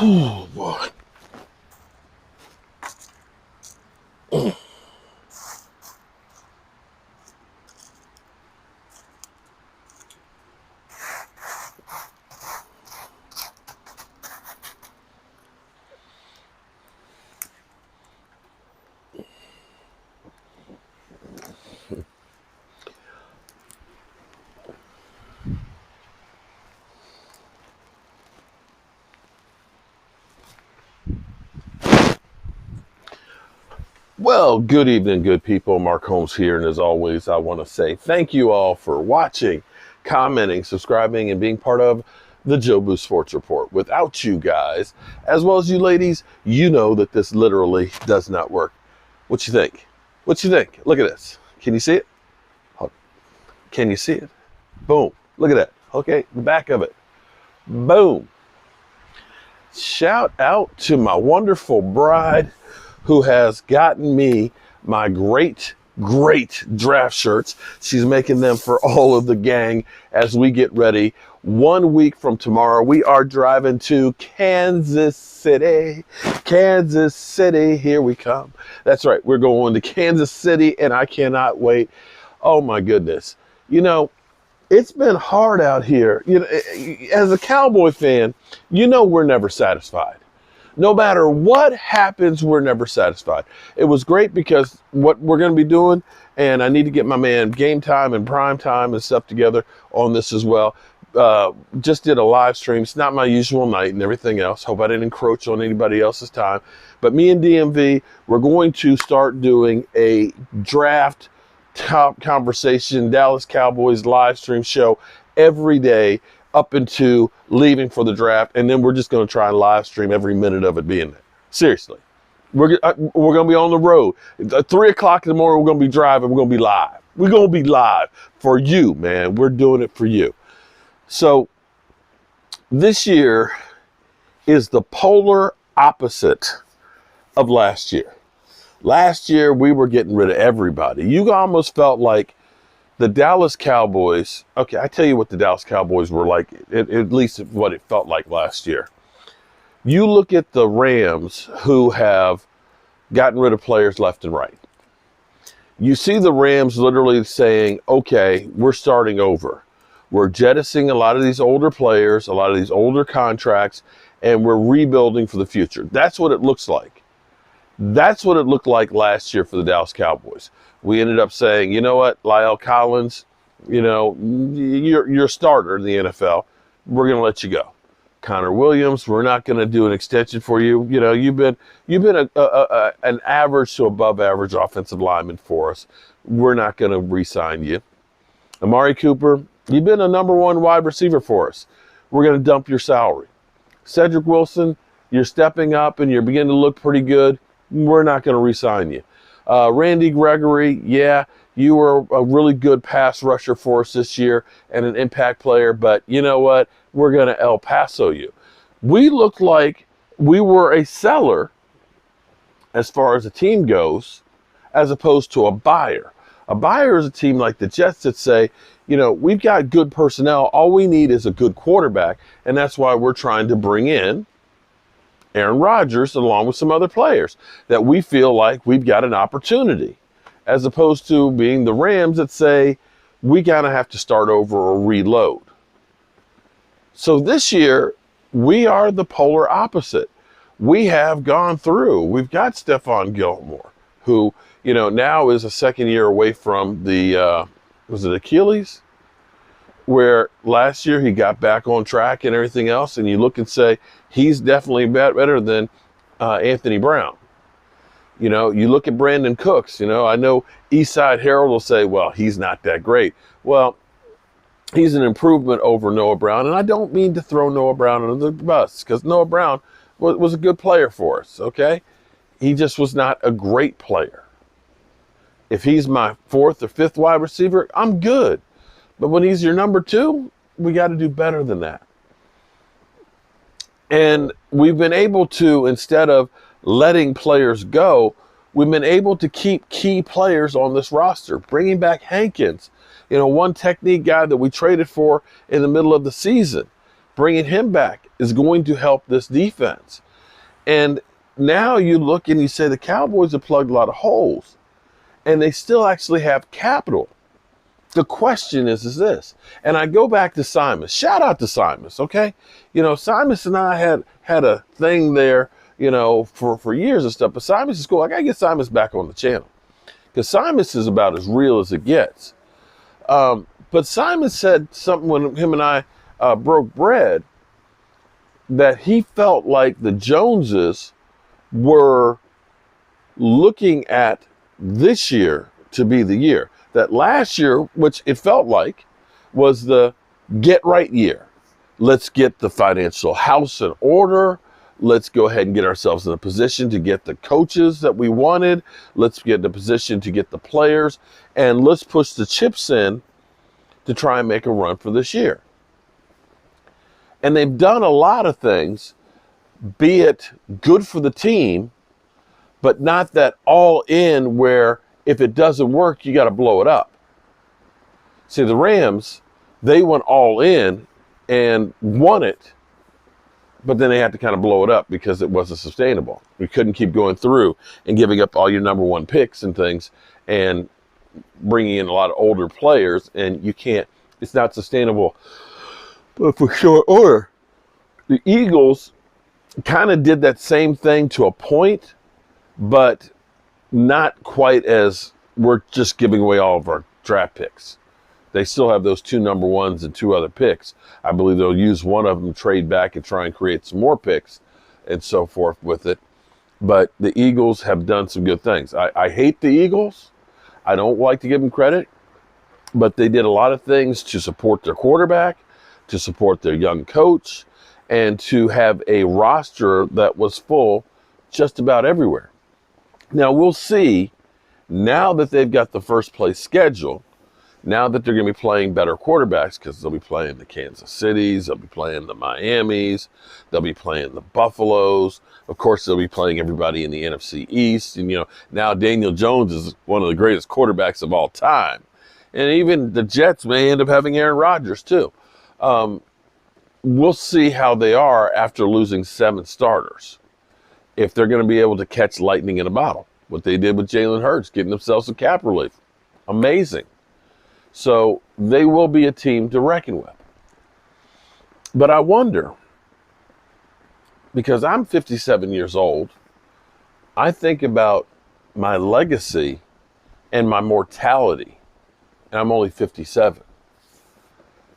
Oh, boy. Well, good evening, good people. Mark Holmes here. And as always, I want to say thank you all for watching, commenting, subscribing, and being part of the Jobu Sports Report. Without you guys, as well as you ladies, you know that this literally does not work. What you think? What you think? Look at this. Can you see it? Can you see it? Boom. Look at that. Okay, the back of it. Boom. Shout out to my wonderful bride who has gotten me my great draft shirts. She's making them for all of the gang as we get ready. 1 week from tomorrow, we are driving to Kansas City. Kansas City, here we come. That's right, we're going to Kansas City, and I cannot wait. Oh my goodness. You know, it's been hard out here. You know, as a Cowboy fan, you know we're never satisfied. No matter what happens, we're never satisfied. It was great because what we're going to be doing, and I need to get my man Game Time and Prime Time and stuff together on this as well. Just did a live stream. It's not my usual night and everything else. Hope I didn't encroach on anybody else's time. But me and DMV, we're going to start doing a draft top conversation, Dallas Cowboys live stream show every day up into leaving for the draft, and then we're just going to try and live stream every minute of it being there. Seriously, we're going to be on the road. At 3 o'clock in the morning, we're going to be driving. We're going to be live. We're going to be live for you, man. We're doing it for you. So this year is the polar opposite of last year. Last year, we were getting rid of everybody. You almost felt like the Dallas Cowboys, okay, I tell you what the Dallas Cowboys were like, at least what it felt like last year. You look at the Rams, who have gotten rid of players left and right. You see the Rams literally saying, okay, we're starting over. We're jettisoning a lot of these older players, a lot of these older contracts, and we're rebuilding for the future. That's what it looks like. That's what it looked like last year for the Dallas Cowboys. We ended up saying, you know what, Lyle Collins, you know, you're a starter in the NFL. We're going to let you go. Connor Williams, we're not going to do an extension for you. You know, you've been an average to above average offensive lineman for us. We're not going to re-sign you. Amari Cooper, you've been a number one wide receiver for us. We're going to dump your salary. Cedric Wilson, you're stepping up and you're beginning to look pretty good. We're not going to re-sign you. Randy Gregory, yeah, you were a really good pass rusher for us this year and an impact player, but you know what? We're going to El Paso you. We looked like we were a seller as far as a team goes, as opposed to a buyer. A buyer is a team like the Jets that say, you know, we've got good personnel. All we need is a good quarterback, and that's why we're trying to bring in Aaron Rodgers along with some other players that we feel like we've got an opportunity, as opposed to being the Rams that say we kind of have to start over or reload. So this year, we are the polar opposite. We have gone through. We've got Stephon Gilmore, who, you know, now is a second year away from the, was it Achilles? Where last year he got back on track and everything else, and you look and say, he's definitely better than Anthony Brown. You know, you look at Brandon Cooks, you know, I know Eastside Herald will say, well, he's not that great. Well, he's an improvement over Noah Brown, and I don't mean to throw Noah Brown under the bus, because Noah Brown was a good player for us, okay? He just was not a great player. If he's my fourth or fifth wide receiver, I'm good. But when he's your number two, we got to do better than that. And we've been able to, instead of letting players go, we've been able to keep key players on this roster, bringing back Hankins, you know, one technique guy that we traded for in the middle of the season. Bringing him back is going to help this defense. And now you look and you say the Cowboys have plugged a lot of holes, and they still actually have capital. The question is this, and I go back to Simus. Shout out to Simus, okay? You know, Simus and I had a thing there, you know, for years and stuff. But Simus is cool. I gotta get Simus back on the channel because Simus is about as real as it gets. But Simus said something when him and I broke bread, that he felt like the Joneses were looking at this year to be the year. That last year, which it felt like, was the get right year. Let's get the financial house in order. Let's go ahead and get ourselves in a position to get the coaches that we wanted. Let's get in a position to get the players. And let's push the chips in to try and make a run for this year. And they've done a lot of things, be it good for the team, but not that all in where if it doesn't work, you got to blow it up. See, the Rams, they went all in and won it, but then they had to kind of blow it up because it wasn't sustainable. We couldn't keep going through and giving up all your number one picks and things and bringing in a lot of older players, and you can't, it's not sustainable. But for short order, the Eagles kind of did that same thing to a point, but not quite as we're just giving away all of our draft picks. They still have those 2 number ones and 2 other picks. I believe they'll use one of them, trade back, and try and create some more picks and so forth with it. But the Eagles have done some good things. I hate the Eagles. I don't like to give them credit, but they did a lot of things to support their quarterback, to support their young coach, and to have a roster that was full just about everywhere. Now, we'll see, now that they've got the first place schedule, now that they're going to be playing better quarterbacks, because they'll be playing the Kansas Cities, they'll be playing the Miamis, they'll be playing the Buffaloes. Of course, they'll be playing everybody in the NFC East. And, you know, now Daniel Jones is one of the greatest quarterbacks of all time. And even the Jets may end up having Aaron Rodgers, too. We'll see how they are after losing 7 starters. If they're going to be able to catch lightning in a bottle. What they did with Jalen Hurts, getting themselves some cap relief. Amazing. So they will be a team to reckon with. But I wonder, because I'm 57 years old, I think about my legacy and my mortality, and I'm only 57.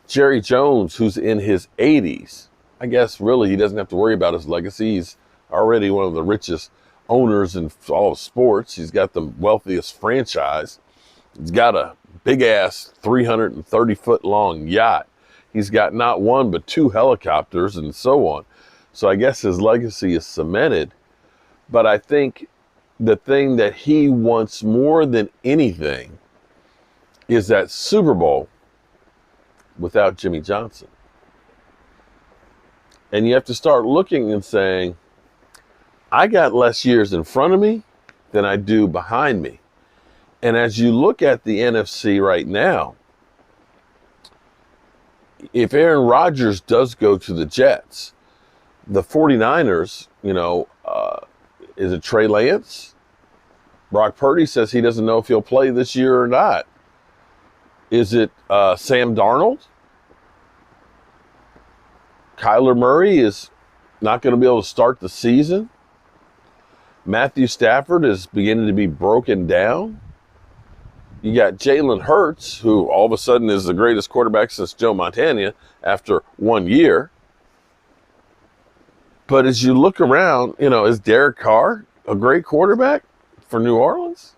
Jerry Jones, who's in his 80s, I guess really he doesn't have to worry about his legacy. He's already one of the richest owners in all of sports. He's got the wealthiest franchise. He's got a big-ass 330-foot-long yacht. He's got not 1 but 2 helicopters and so on. So I guess his legacy is cemented. But I think the thing that he wants more than anything is that Super Bowl without Jimmy Johnson. And you have to start looking and saying, I got less years in front of me than I do behind me. And as you look at the NFC right now, if Aaron Rodgers does go to the Jets, the 49ers, is it Trey Lance? Brock Purdy says he doesn't know if he'll play this year or not. Is it Sam Darnold? Kyler Murray is not going to be able to start the season. Matthew Stafford is beginning to be broken down. You got Jalen Hurts, who all of a sudden is the greatest quarterback since Joe Montana after 1 year. But as you look around, is Derek Carr a great quarterback for New Orleans?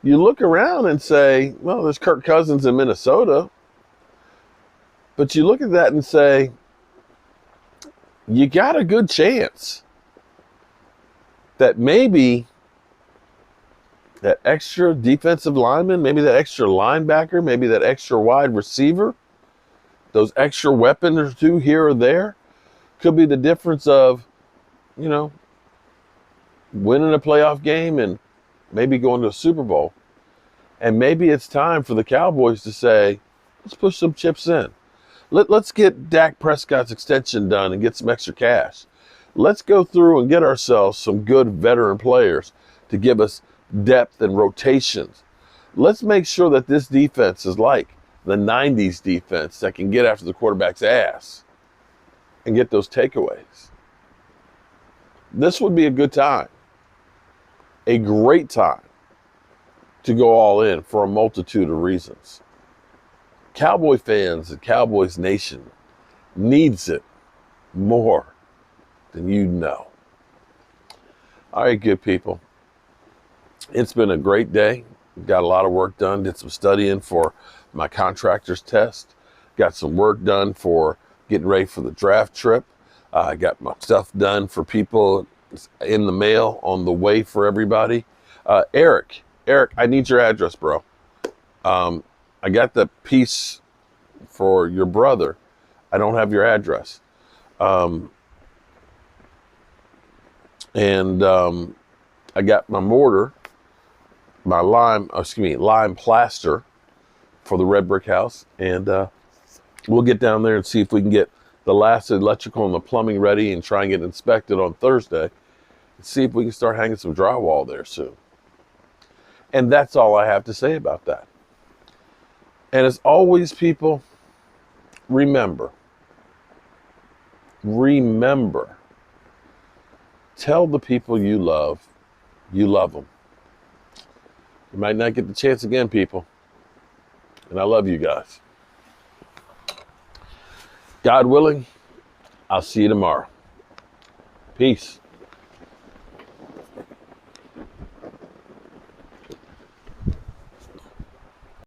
You look around and say, well, there's Kirk Cousins in Minnesota. But you look at that and say, you got a good chance that maybe that extra defensive lineman, maybe that extra linebacker, maybe that extra wide receiver, those extra weapons or 2 here or there, could be the difference of, winning a playoff game and maybe going to a Super Bowl. And maybe it's time for the Cowboys to say, let's push some chips in. Let's get Dak Prescott's extension done and get some extra cash. Let's go through and get ourselves some good veteran players to give us depth and rotations. Let's make sure that this defense is like the 90s defense that can get after the quarterback's ass and get those takeaways. This would be a good time, a great time to go all in for a multitude of reasons. Cowboy fans and Cowboys Nation needs it more than you know. All right, good people. It's been a great day. Got a lot of work done. Did some studying for my contractor's test. Got some work done for getting ready for the draft trip. I got my stuff done for people in the mail on the way for everybody. Eric, I need your address, bro. I got the piece for your brother. I don't have your address. I got my mortar, my lime plaster for the red brick house. And we'll get down there and see if we can get the last electrical and the plumbing ready and try and get it inspected on Thursday. And see if we can start hanging some drywall there soon. And that's all I have to say about that. And as always, people, remember, tell the people you love them. You might not get the chance again, people. And I love you guys. God willing, I'll see you tomorrow. Peace.